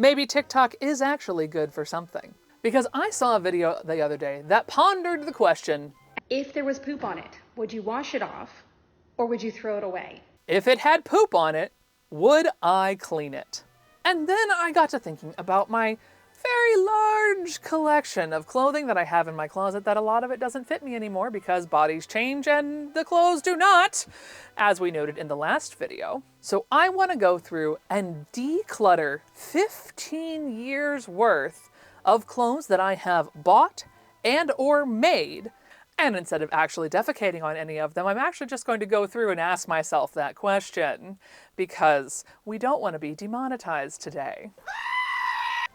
maybe TikTok is actually good for something. Because I saw a video the other day that pondered the question, if there was poop on it, would you wash it off or would you throw it away? if it had poop on it, would I clean it? And then I got to thinking about my very large collection of clothing that I have in my closet that a lot of it doesn't fit me anymore because bodies change and the clothes do not, as we noted in the last video. So I want to go through and declutter 15 years worth of clothes that I have bought and or made. And instead of actually defecating on any of them, I'm actually just going to go through and ask myself that question because we don't want to be demonetized today.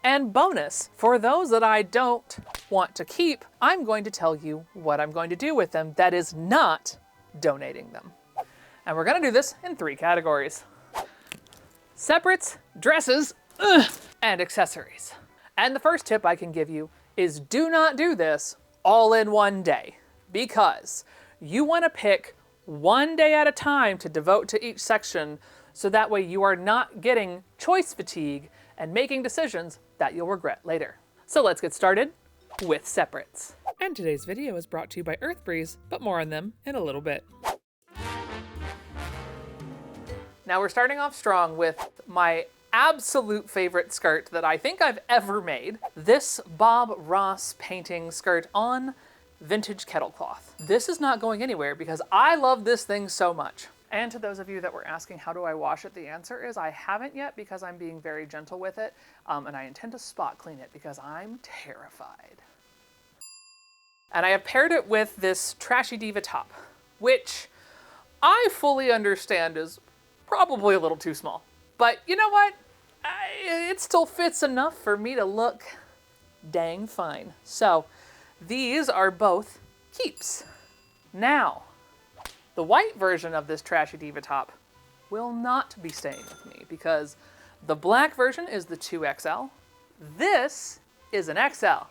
And bonus, for those that I don't want to keep, I'm going to tell you what I'm going to do with them that is not donating them. And we're going to do this in 3 categories: separates, dresses, and accessories. And the first tip I can give you is do not do this all in one day, because you want to pick one day at a time to devote to each section so that way you are not getting choice fatigue and making decisions that you'll regret later. So let's get started with separates. And today's video is brought to you by Earthbreeze, but more on them in a little bit. Now we're starting off strong with my absolute favorite skirt that I think I've ever made. This Bob Ross painting skirt on vintage kettle cloth. This is not going anywhere because I love this thing so much. And to those of you that were asking how do I wash it, the answer is I haven't yet because I'm being very gentle with it, and I intend to spot clean it because I'm terrified. And I have paired it with this Trashy Diva top, which I fully understand is probably a little too small. But you know what? It still fits enough for me to look dang fine. So these are both keeps. Now, the white version of this Trashy Diva top will not be staying with me because the black version is the 2XL. This is an XL.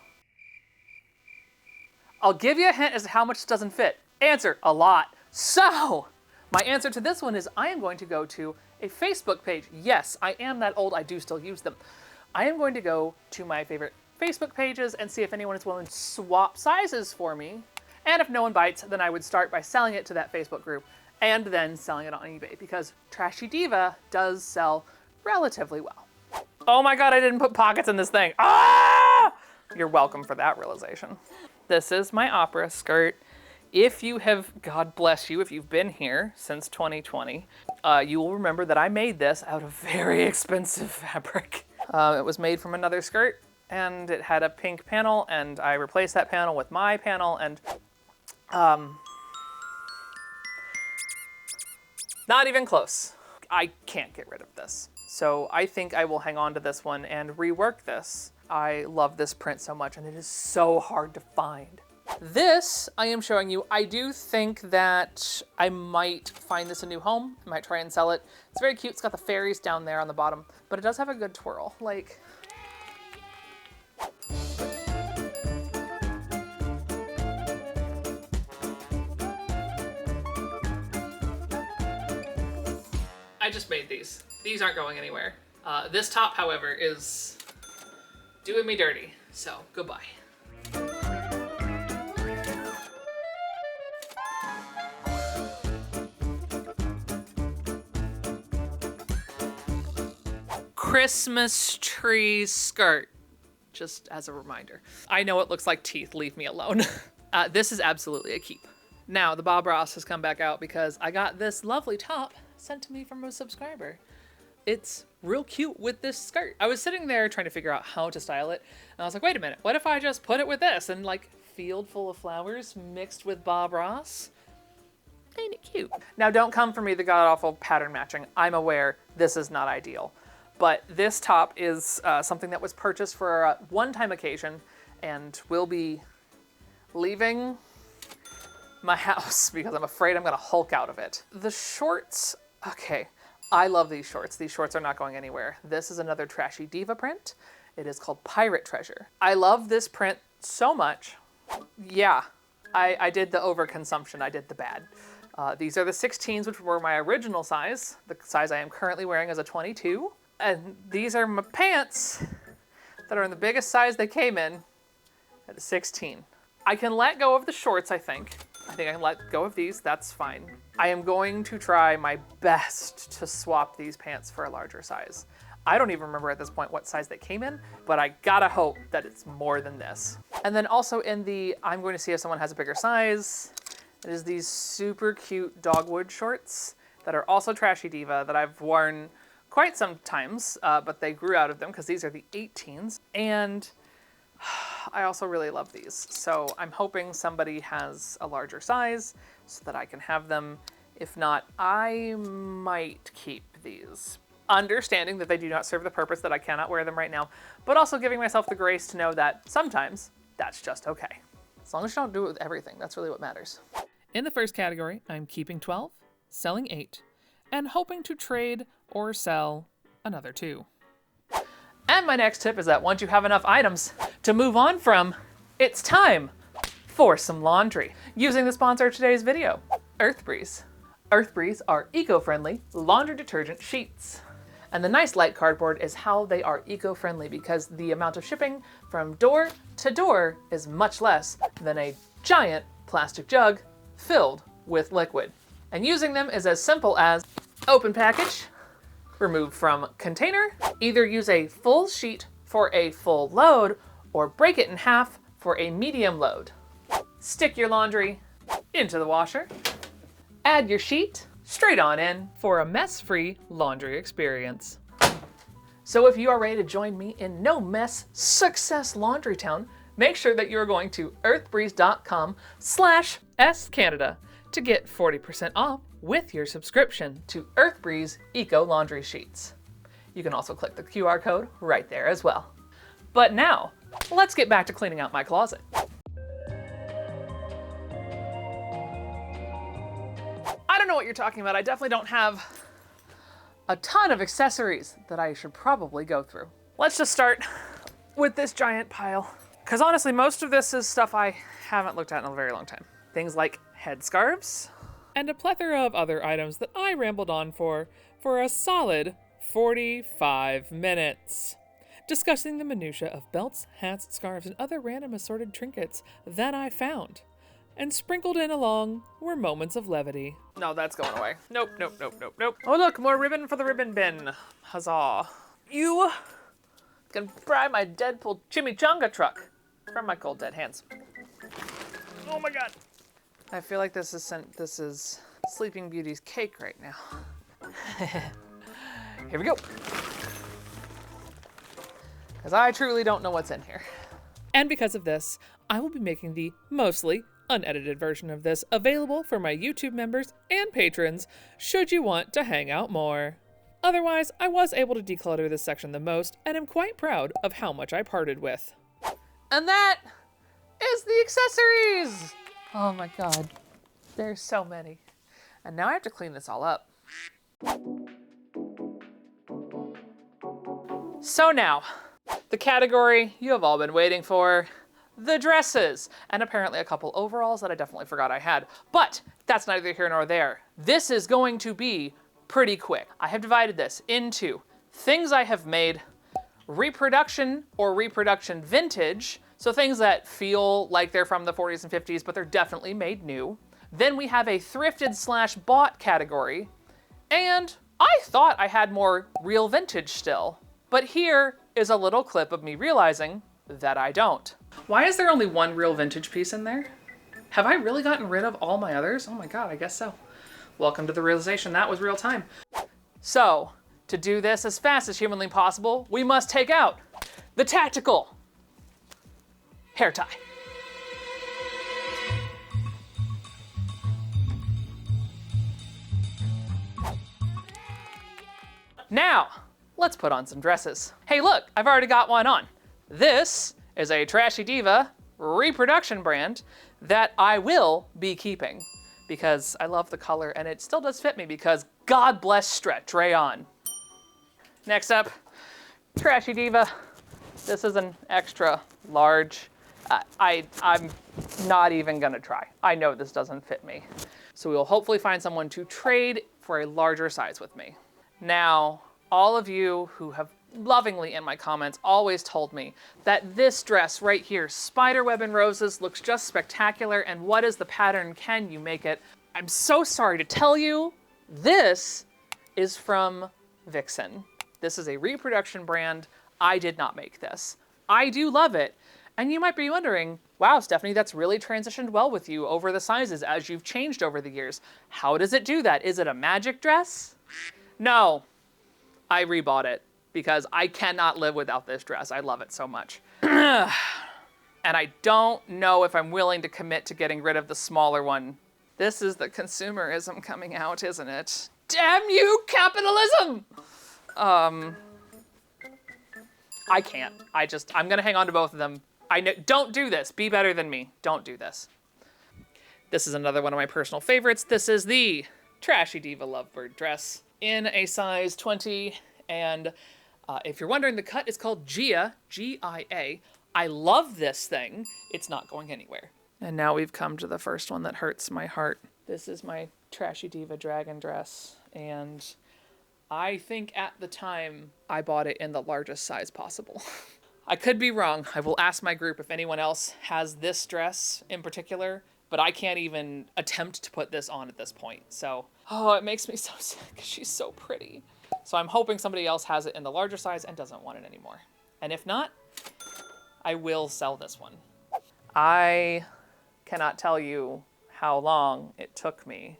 I'll give you a hint as to how much doesn't fit. Answer, a lot. So, my answer to this one is I am going to go to a Facebook page. Yes, I am that old, I do still use them. I am going to go to my favorite Facebook pages and see if anyone is willing to swap sizes for me. And if no one bites, then I would start by selling it to that Facebook group and then selling it on eBay because Trashy Diva does sell relatively well. Oh my God, I didn't put pockets in this thing. Ah! You're welcome for that realization. This is my opera skirt. If you have, God bless you, if you've been here since 2020, you will remember that I made this out of very expensive fabric. It was made from another skirt and it had a pink panel and I replaced that panel with my panel and not even close. I can't get rid of this. So I think I will hang on to this one and rework this. I love this print so much and it is so hard to find. This I am showing you. I do think that I might find this a new home. I might try and sell it. It's very cute. It's got the fairies down there on the bottom, but it does have a good twirl. Like, I just made these. These aren't going anywhere. This top, however, is doing me dirty. So goodbye. Christmas tree skirt, just as a reminder. I know it looks like teeth, leave me alone. This is absolutely a keep. Now the Bob Ross has come back out because I got this lovely top sent to me from a subscriber. It's real cute with this skirt. I was sitting there trying to figure out how to style it, and I was like, wait a minute, what if I just put it with this and like field full of flowers mixed with Bob Ross? Ain't it cute? Now don't come for me the god-awful pattern matching. I'm aware this is not ideal. But this top is something that was purchased for a one-time occasion and will be leaving my house because I'm afraid I'm gonna Hulk out of it. The shorts, okay, I love these shorts. These shorts are not going anywhere. This is another Trashy Diva print. It is called Pirate Treasure. I love this print so much. Yeah, I did the overconsumption, I did the bad. These are the 16s, which were my original size. The size I am currently wearing is a 22. And these are my pants that are in the biggest size they came in at a 16. I can let go of the shorts, I think. I think I can let go of these, that's fine. I am going to try my best to swap these pants for a larger size. I don't even remember at this point what size they came in, but I gotta hope that it's more than this. And then also in the, I'm going to see if someone has a bigger size, it is these super cute dogwood shorts that are also Trashy Diva that I've worn quite some times, but they grew out of them because these are the 18s. And I also really love these. So I'm hoping somebody has a larger size so that I can have them. If not, I might keep these. Understanding that they do not serve the purpose that I cannot wear them right now, but also giving myself the grace to know that sometimes that's just okay. As long as you don't do it with everything, that's really what matters. In the first category, I'm keeping 12, selling 8, and hoping to trade or sell another 2. And my next tip is that once you have enough items to move on from, it's time for some laundry. Using the sponsor of today's video, Earthbreeze. Earthbreeze are eco-friendly laundry detergent sheets. And the nice light cardboard is how they are eco-friendly because the amount of shipping from door to door is much less than a giant plastic jug filled with liquid. And using them is as simple as open package, remove from container, either use a full sheet for a full load or break it in half for a medium load. Stick your laundry into the washer, add your sheet straight on in for a mess-free laundry experience. So if you are ready to join me in no mess success laundry town, make sure that you're going to earthbreeze.com/SCanada to get 40% off with your subscription to Earthbreeze Eco Laundry Sheets. You can also click the QR code right there as well. But now, let's get back to cleaning out my closet. I don't know what you're talking about. I definitely don't have a ton of accessories that I should probably go through. Let's just start with this giant pile. Because honestly, most of this is stuff I haven't looked at in a very long time. Things like headscarves, and a plethora of other items that I rambled on for a solid 45 minutes, discussing the minutia of belts, hats, scarves, and other random assorted trinkets that I found. And sprinkled in along were moments of levity. No, that's going away. Nope, nope, nope, nope, nope. Oh look, more ribbon for the ribbon bin. Huzzah. You can fry my Deadpool chimichanga truck from my cold dead hands. Oh my god. I feel like this is Sleeping Beauty's cake right now. Here we go. Because I truly don't know what's in here. And because of this, I will be making the mostly unedited version of this available for my YouTube members and patrons should you want to hang out more. Otherwise, I was able to declutter this section the most and am quite proud of how much I parted with. And that is the accessories! Oh my god, there's so many. And now I have to clean this all up. So now, the category you have all been waiting for, the dresses, and apparently a couple overalls that I definitely forgot I had. But that's neither here nor there. This is going to be pretty quick. I have divided this into things I have made, reproduction or reproduction vintage, so things that feel like they're from the 40s and 50s, but they're definitely made new. Then we have a thrifted / bought category, and I thought I had more real vintage still, but here is a little clip of me realizing that I don't. Why is there only one real vintage piece in there? Have I really gotten rid of all my others? Oh my god, I guess so. Welcome to the realization that was real time. So, to do this as fast as humanly possible, we must take out the tactical hair tie. Now, let's put on some dresses. Hey look, I've already got one on. This is a Trashy Diva reproduction brand that I will be keeping because I love the color and it still does fit me because God bless stretch rayon. Next up, Trashy Diva. This is an extra large. I'm not even gonna try. I know this doesn't fit me. So we will hopefully find someone to trade for a larger size with me. Now, all of you who have lovingly in my comments always told me that this dress right here, Spiderweb and Roses, looks just spectacular, and what is the pattern? Can you make it? I'm so sorry to tell you, this is from Vixen. This is a reproduction brand. I did not make this. I do love it. And you might be wondering, wow, Stephanie, that's really transitioned well with you over the sizes as you've changed over the years. How does it do that? Is it a magic dress? No, I rebought it because I cannot live without this dress. I love it so much. And I don't know if I'm willing to commit to getting rid of the smaller one. This is the consumerism coming out, isn't it? Damn you, capitalism! I can't. I'm gonna hang on to both of them. I know, don't do this. Be better than me. Don't do this. This is another one of my personal favorites. This is the Trashy Diva Lovebird dress in a size 20. And if you're wondering, the cut is called Gia, G-I-A. I love this thing. It's not going anywhere. And now we've come to the first one that hurts my heart. This is my Trashy Diva dragon dress. And I think at the time I bought it in the largest size possible. I could be wrong. I will ask my group if anyone else has this dress in particular, but I can't even attempt to put this on at this point. So, oh, it makes me so sick. She's so pretty. So I'm hoping somebody else has it in the larger size and doesn't want it anymore. And if not, I will sell this one. I cannot tell you how long it took me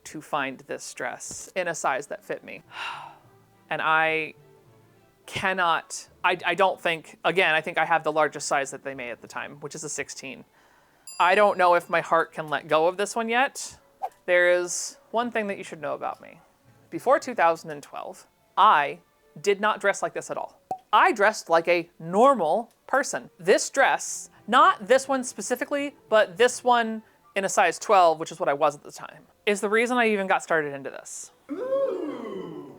to find this dress in a size that fit me. And I don't think, again, I think I have the largest size that they made at the time, which is a 16. I don't know if my heart can let go of this one yet. There is one thing that you should know about me. Before 2012, I did not dress like this at all. I dressed like a normal person. This dress, not this one specifically, but this one in a size 12, which is what I was at the time, is the reason I even got started into this. Ooh.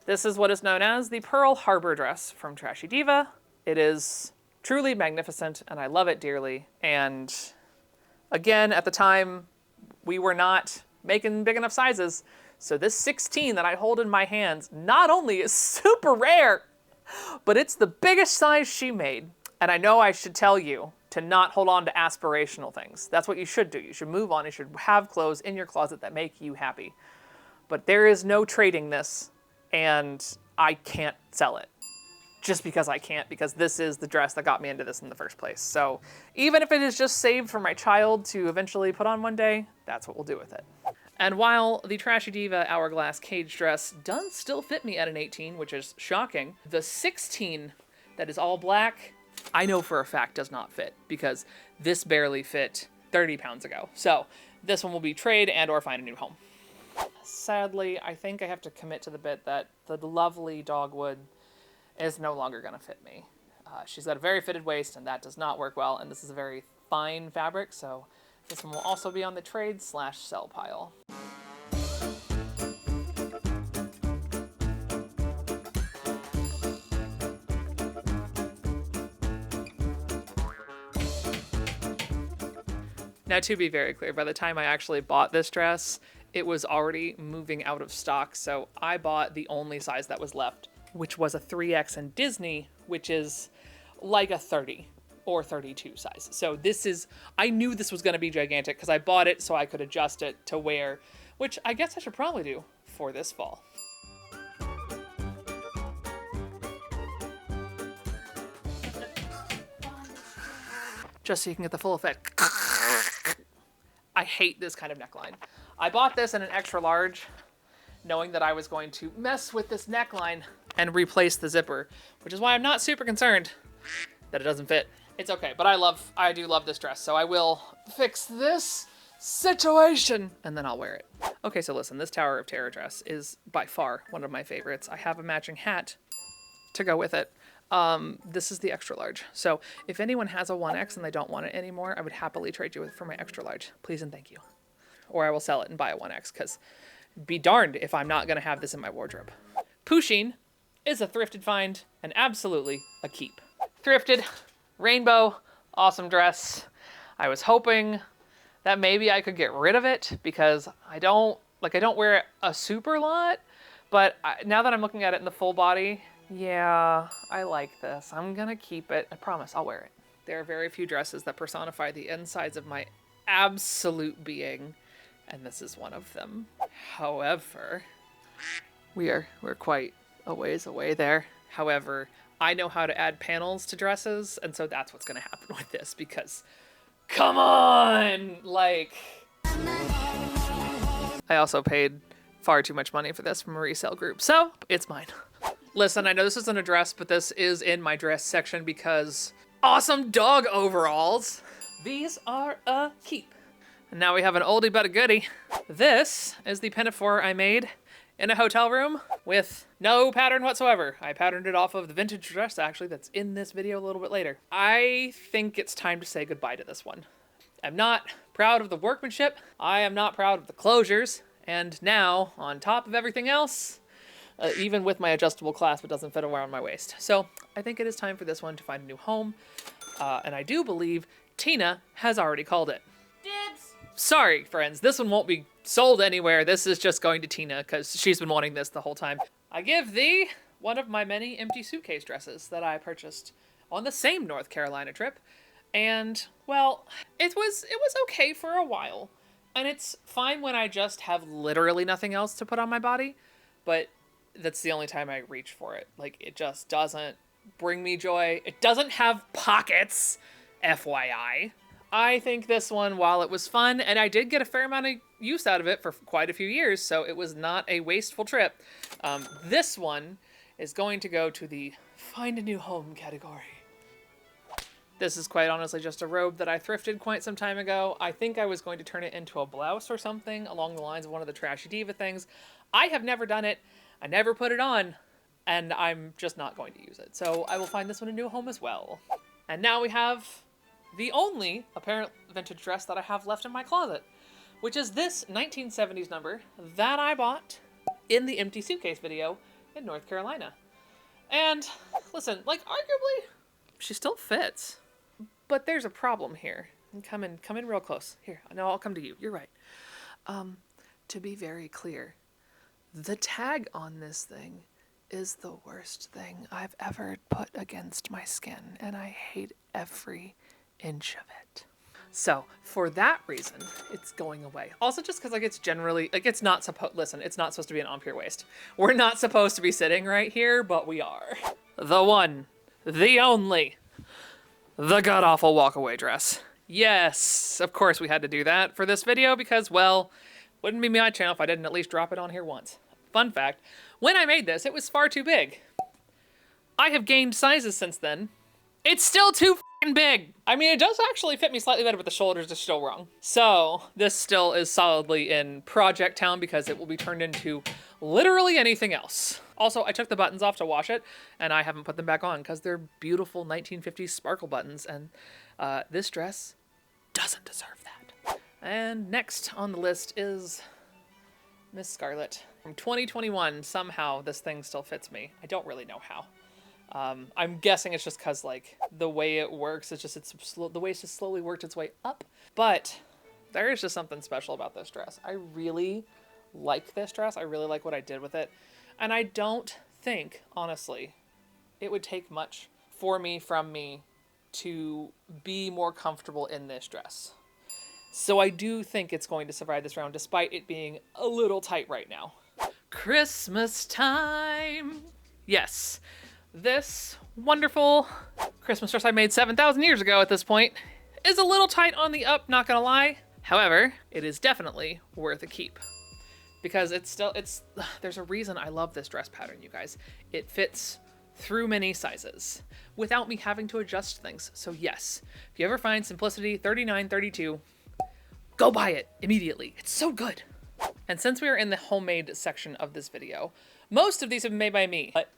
This is what is known as the Pearl Harbor dress from Trashy Diva. It is truly magnificent, and I love it dearly. And again, at the time, we were not making big enough sizes. So this 16 that I hold in my hands not only is super rare, but it's the biggest size she made. And I know I should tell you to not hold on to aspirational things. That's what you should do. You should move on. You should have clothes in your closet that make you happy. But there is no trading this, and I can't sell it. Just because I can't, because this is the dress that got me into this in the first place. So even if it is just saved for my child to eventually put on one day, that's what we'll do with it. And while the Trashy Diva Hourglass Cage dress does still fit me at an 18, which is shocking, the 16 that is all black, I know for a fact does not fit, because this barely fit 30 pounds ago. So this one will be trade and or find a new home. Sadly, I think I have to commit to the bit that the lovely dogwood is no longer gonna fit me. She's got a very fitted waist, and that does not work well, and this is a very fine fabric, so this one will also be on the trade/sell pile. Now, to be very clear, by the time I actually bought this dress, it was already moving out of stock, so I bought the only size that was left, which was a 3X in Disney, which is like a 30 or 32 size. So this is, I knew this was gonna be gigantic because I bought it so I could adjust it to wear, which I guess I should probably do for this fall. Just so you can get the full effect. I hate this kind of neckline. I bought this in an extra large, knowing that I was going to mess with this neckline and replace the zipper, which is why I'm not super concerned that it doesn't fit. It's okay, but I do love this dress, so I will fix this situation and then I'll wear it. Okay, so listen, this Tower of Terror dress is by far one of my favorites. I have a matching hat to go with it. This is the extra large. So if anyone has a 1X and they don't want it anymore, I would happily trade you for my extra large. Please and thank you. Or I will sell it and buy a 1X, because be darned if I'm not gonna have this in my wardrobe. Pusheen is a thrifted find and absolutely a keep. Thrifted, rainbow, awesome dress. I was hoping that maybe I could get rid of it because I don't wear it a super lot, But now that I'm looking at it in the full body, yeah, I like this. I'm gonna keep it. I promise I'll wear it. There are very few dresses that personify the insides of my absolute being, and this is one of them. However, we're quite a ways away there. However, I know how to add panels to dresses, and so that's what's gonna happen with this, because come on! Like, I also paid far too much money for this from a resale group, so it's mine. Listen, I know this isn't a dress, but this is in my dress section because awesome dog overalls. These are a keep. And now we have an oldie but a goodie. This is the pinafore I made in a hotel room with no pattern whatsoever. I patterned it off of the vintage dress, actually, that's in this video a little bit later. I think it's time to say goodbye to this one. I'm not proud of the workmanship. I am not proud of the closures. And now, on top of everything else, even with my adjustable clasp, it doesn't fit around my waist. So I think it is time for this one to find a new home. And I do believe Tina has already called it. Dibs! Sorry, friends, this one won't be sold anywhere. This is just going to Tina because she's been wanting this the whole time. I give thee one of my many empty suitcase dresses that I purchased on the same North Carolina trip. And, well, it was okay for a while. And it's fine when I just have literally nothing else to put on my body, but that's the only time I reach for it. Like, it just doesn't bring me joy. It doesn't have pockets, FYI. I think this one, while it was fun, and I did get a fair amount of use out of it for quite a few years, so it was not a wasteful trip. This one is going to go to the find a new home category. This is quite honestly just a robe that I thrifted quite some time ago. I think I was going to turn it into a blouse or something along the lines of one of the Trashy Diva things. I have never done it. I never put it on, and I'm just not going to use it. So I will find this one a new home as well. And now we have the only apparent vintage dress that I have left in my closet, which is this 1970s number that I bought in the empty suitcase video in North Carolina. And listen, like, arguably, she still fits. But there's a problem here. Come in real close. Here, no, I'll come to you. You're right. To be very clear, the tag on this thing is the worst thing I've ever put against my skin, and I hate every inch of it. So for that reason, it's going away. Also just because, like, it's generally, like, it's not supposed, listen, it's not supposed to be an on your waist. We're not supposed to be sitting right here, but we are. The one, the only, the god-awful walk-away dress. Yes, of course we had to do that for this video because, well, wouldn't be my channel if I didn't at least drop it on here once. Fun fact, when I made this, it was far too big. I have gained sizes since then. It's still too f***ing big. I mean, it does actually fit me slightly better, but the shoulders are still wrong. So this still is solidly in Project Town because it will be turned into literally anything else. Also, I took the buttons off to wash it, and I haven't put them back on because they're beautiful 1950s sparkle buttons, and this dress doesn't deserve that. And next on the list is Miss Scarlet. From 2021, somehow this thing still fits me. I don't really know how. I'm guessing it's just because, like, the way it works, the way it's just slowly worked its way up. But there is just something special about this dress. I really like this dress. I really like what I did with it. And I don't think, honestly, it would take much from me to be more comfortable in this dress. So I do think it's going to survive this round, despite it being a little tight right now. Christmas time! Yes, this wonderful Christmas dress I made 7,000 years ago at this point is a little tight on the up, not gonna lie. However, it is definitely worth a keep. Because there's a reason I love this dress pattern, you guys. It fits through many sizes without me having to adjust things. So yes, if you ever find Simplicity 3932, go buy it immediately. It's so good. And since we are in the homemade section of this video, most of these have been made by me, but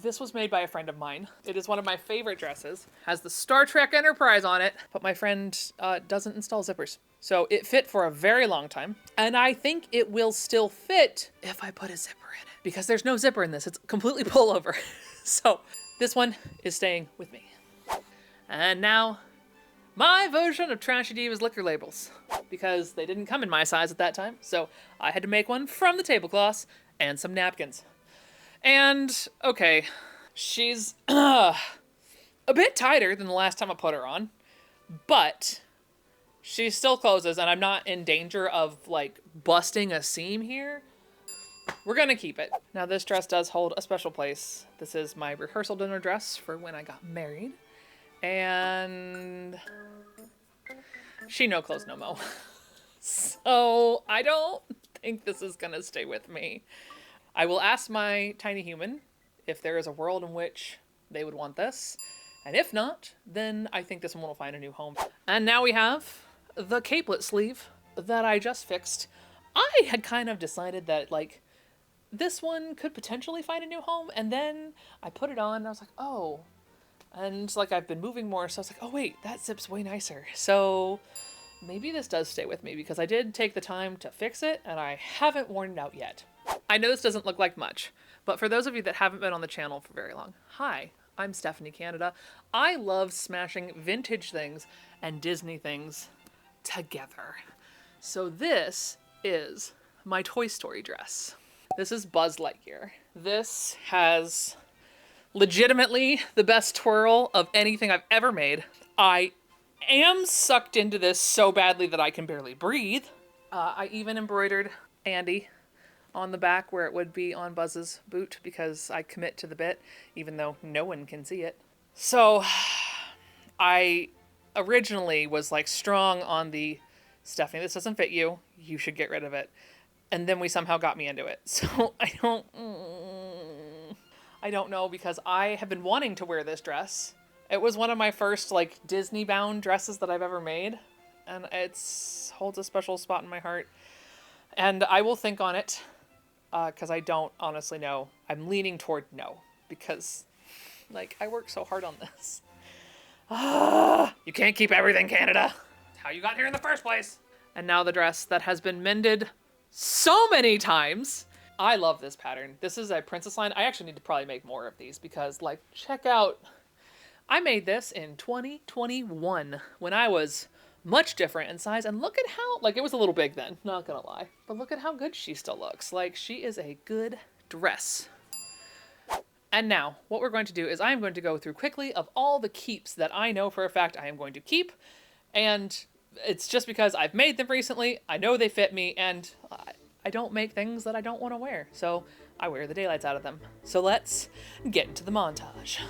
this was made by a friend of mine. It is one of my favorite dresses. Has the Star Trek Enterprise on it, but my friend doesn't install zippers. So it fit for a very long time, and I think it will still fit if I put a zipper in it, because there's no zipper in this. It's completely pullover. So this one is staying with me. And now, my version of Trashy Diva's liquor labels, because they didn't come in my size at that time, so I had to make one from the tablecloths, and some napkins. And, okay, she's a bit tighter than the last time I put her on, but she still closes, and I'm not in danger of, like, busting a seam here. We're gonna keep it. Now, this dress does hold a special place. This is my rehearsal dinner dress for when I got married. And she no clothes no mo. So I don't think this is gonna stay with me. I will ask my tiny human if there is a world in which they would want this. And if not, then I think this one will find a new home. And now we have the capelet sleeve that I just fixed. I had kind of decided that, like, this one could potentially find a new home, and then I put it on and I was like, oh. And, like, I've been moving more, so I was like, oh wait, that zip's way nicer. So maybe this does stay with me, because I did take the time to fix it and I haven't worn it out yet. I know this doesn't look like much, but for those of you that haven't been on the channel for very long, hi, I'm Stephanie Canada. I love smashing vintage things and Disney things together. So this is my Toy Story dress. This is Buzz Lightyear. This has legitimately the best twirl of anything I've ever made. I am sucked into this so badly that I can barely breathe. I even embroidered Andy on the back where it would be on Buzz's boot, because I commit to the bit, even though no one can see it. So I originally was like strong on the, Stephanie, this doesn't fit you. You should get rid of it. And then we somehow got me into it. So I don't know, because I have been wanting to wear this dress. It was one of my first, like, Disney bound dresses that I've ever made. And it's holds a special spot in my heart. And I will think on it, because I don't honestly know. I'm leaning toward no, because, like, I worked so hard on this. You can't keep everything, Canada. It's how you got here in the first place. And now the dress that has been mended so many times. I love this pattern. This is a princess line. I actually need to probably make more of these, because, like, check out, I made this in 2021 when I was much different in size, and look at how, like, it was a little big then, not gonna lie, but look at how good she still looks. Like, she is a good dress. And now what we're going to do is I'm going to go through quickly of all the keeps that I know for a fact I am going to keep, and it's just because I've made them recently, I know they fit me, and I don't make things that I don't want to wear, so I wear the daylights out of them. So let's get into the montage.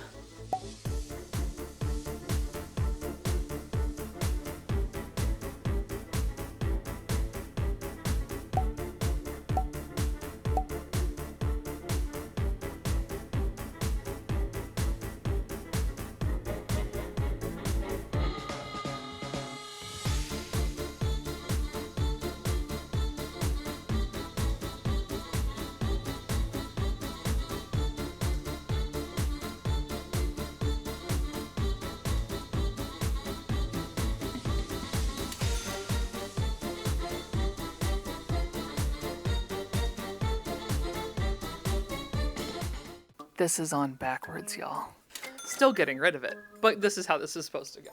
This is on backwards, y'all. Still getting rid of it, but this is how this is supposed to go.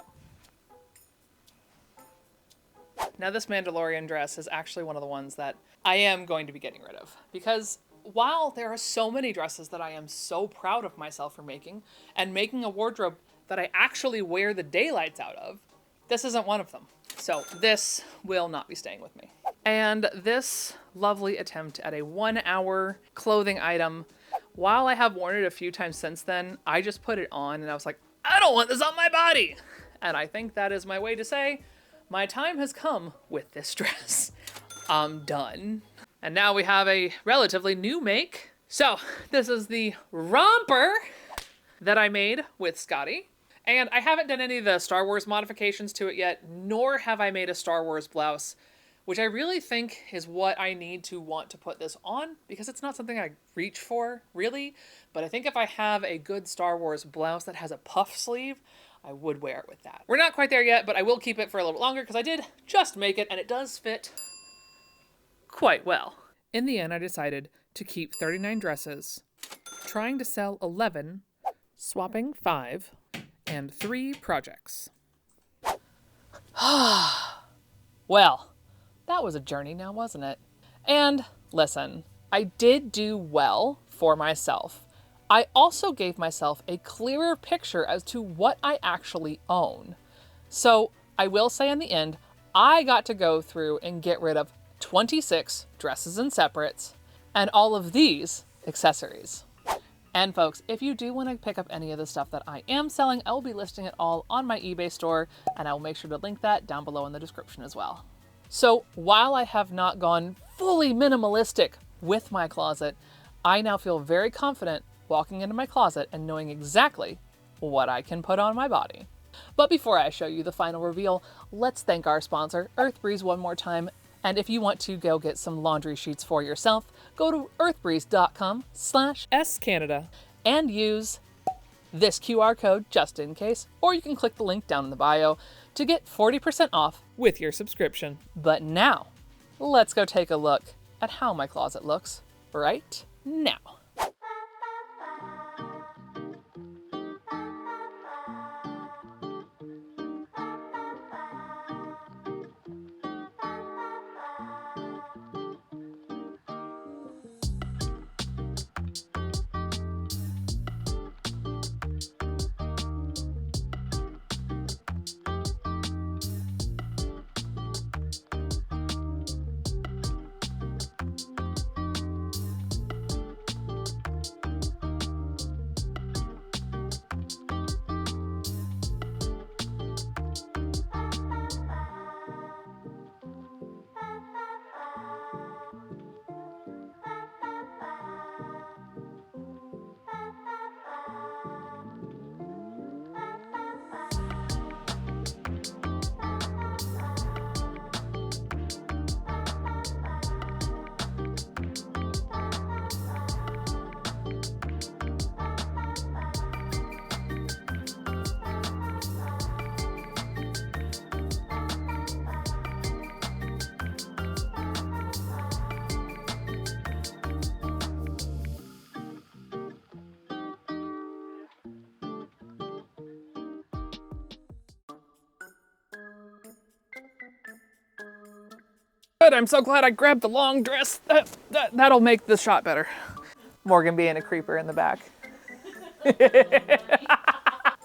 Now, this Mandalorian dress is actually one of the ones that I am going to be getting rid of, because while there are so many dresses that I am so proud of myself for making, and making a wardrobe that I actually wear the daylights out of, this isn't one of them. So this will not be staying with me. And this lovely attempt at a 1-hour clothing item, while I have worn it a few times since then, I just put it on and I was like, I don't want this on my body. And I think that is my way to say, my time has come with this dress. I'm done. And now we have a relatively new make. So this is the romper that I made with Scotty. And I haven't done any of the Star Wars modifications to it yet, nor have I made a Star Wars blouse, which I really think is what I need to want to put this on, because it's not something I reach for, really. But I think if I have a good Star Wars blouse that has a puff sleeve, I would wear it with that. We're not quite there yet, but I will keep it for a little bit longer, because I did just make it, and it does fit quite well. In the end, I decided to keep 39 dresses, trying to sell 11, swapping 5, and 3 projects. Well, that was a journey now, wasn't it? And listen, I did do well for myself. I also gave myself a clearer picture as to what I actually own. So I will say in the end, I got to go through and get rid of 26 dresses and separates and all of these accessories. And folks, if you do want to pick up any of the stuff that I am selling, I will be listing it all on my eBay store, and I will make sure to link that down below in the description as well. So while I have not gone fully minimalistic with my closet, I now feel very confident walking into my closet and knowing exactly what I can put on my body. But before I show you the final reveal, let's thank our sponsor, Earthbreeze, one more time. And if you want to go get some laundry sheets for yourself, go to earthbreeze.com/SCanada and use this QR code just in case, or you can click the link down in the bio to get 40% off with your subscription. But now, let's go take a look at how my closet looks right now. Good, I'm so glad I grabbed the long dress. That'll make the shot better. Morgan being a creeper in the back.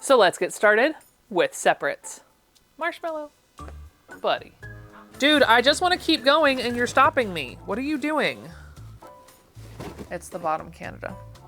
So let's get started with separates. Marshmallow, buddy. Dude, I just want to keep going and you're stopping me. What are you doing? It's the bottom Canada.